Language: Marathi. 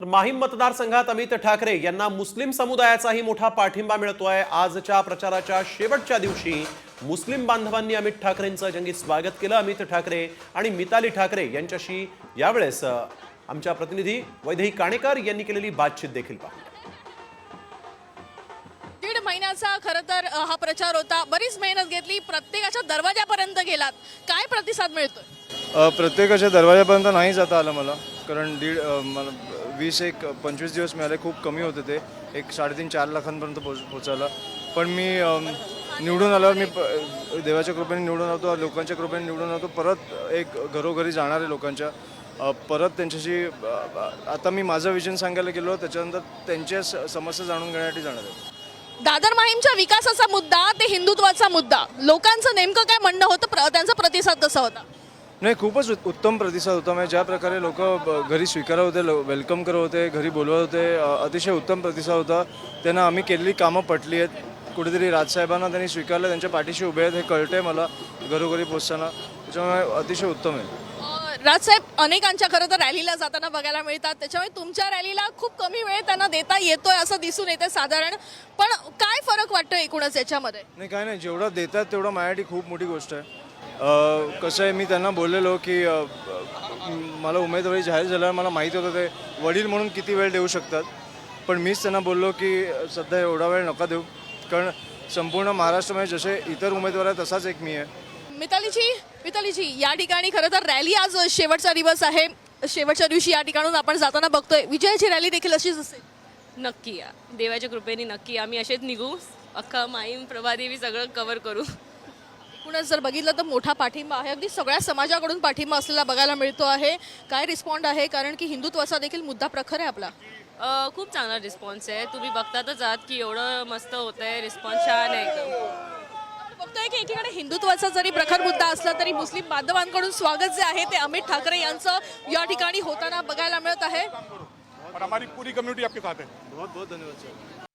माहीम मतदारसंघात अमित ठाकरे यांना मुस्लिम समुदायाचाही मोठा पाठिंबा मिळतोय। आजच्या प्रचाराच्या शेवटच्या दिवशी मुस्लिम बांधवांनी अमित ठाकरेंचं जंगी स्वागत केलं। अमित ठाकरे आणि मिताली ठाकरे यांच्याशी यावेळेस आमच्या प्रतिनिधी वैदेही काणेकर यांनी केलेली बातचीत देखील पाहू। दीड महिन्याचा खरं तर हा प्रचार होता, बरीच मेहनत घेतली, प्रत्येकाच्या दरवाजापर्यंत गेलात, काय प्रतिसाद मिळतोय? प्रत्येकाच्या दरवाजापर्यंत नाही जाता आलं मला, कारण मला 20-25 दिवस मिळाले, खूप कमी होते ते, 3.5-4 लाखांपर्यंत पोहोचायला। पण मी निवडून आल्यावर मी देवाच्या कृपेने निवडून आलो, लोकांच्या कृपेने निवडून आलो, परत एक घरोघरी जाणार आहे लोकांच्या, परत त्यांच्याशी आता मी माझं विजन सांगायला गेलो, त्याच्यानंतर त्यांच्या समस्या जाणून घेण्यासाठी जाणार आहे। दादर माहीमच्या विकासाचा मुद्दा ते हिंदुत्वाचा मुद्दा, लोकांचं नेमकं काय म्हणणं होतं, त्यांचा प्रतिसाद कसा होता? नाही, खूपच उत्तम प्रतिसाद होता। म्हणजे ज्या प्रकारे लोक घरी स्वीकारत होते, वेलकम करत होते, घरी बोलवत होते, अतिशय उत्तम प्रतिसाद होता। त्यांना आम्ही केलेली कामं पटली आहेत, कुठेतरी राजसाहेबांना त्यांनी स्वीकारलं, त्यांच्या पाठीशी उभे आहेत हे कळतंय मला घरोघरी पोचताना, त्याच्यामुळे अतिशय उत्तम आहे। राजसाहेब अनेकांच्या खरं तर रॅलीला जाताना बघायला मिळतात, त्याच्यामुळे तुमच्या रॅलीला खूप कमी वेळ त्यांना देता येतोय असं दिसून येते साधारण, पण काय फरक वाटतो एकूणच याच्यामध्ये? नाही, काय नाही, जेवढा देतात तेवढं माझ्यासाठी खूप मोठी गोष्ट आहे। कसं आहे, मी त्यांना बोललेलो की मला उमेदवारी जाहीर झाल्यावर मला माहिती होतं ते वडील म्हणून किती वेळ देऊ शकतात, पण मीच त्यांना बोललो की सध्या एवढा वेळ नका देऊ, कारण संपूर्ण महाराष्ट्रामध्ये जसे इतर उमेदवार आहेत तसाच एक मी आहे। मितालीजी या ठिकाणी खरं तर रॅली आज शेवटचा दिवस आहे, शेवटच्या दिवशी या ठिकाणून आपण जाताना बघतोय विजयाची रॅली देखील अशीच असेल? नक्की या, देवाच्या कृपेने नक्की आम्ही असेच निघू, अख्खा माहीम प्रभादेवी सगळं कव्हर करू। पुन्हा जर बघितलं तर मोठा पाठिंबा आहे, अगदी सगळ्या समाजाकडून पाठिंबा असलेला बघायला मिळतो आहे। काय रिस्पॉन्ड आहे, कारण की हिंदुत्वाचा देखील मुद्दा प्रखर आहे आपला? खूप चांगला रिस्पॉन्स आहे, तुम्ही बघतातच आहात की एवढं मस्त होत आहे, रिस्पॉन्स छान आहे एकदम। बघतोय की एकीकडे हिंदुत्वाचा जरी प्रखर मुद्दा असला तरी मुस्लिम बांधवांकडून स्वागत जे आहे ते अमित ठाकरे यांचं या ठिकाणी होताना बघायला मिळत आहे। और हमारी पूरी कम्युनिटी आपके साथ है। बहुत बहुत धन्यवाद सर।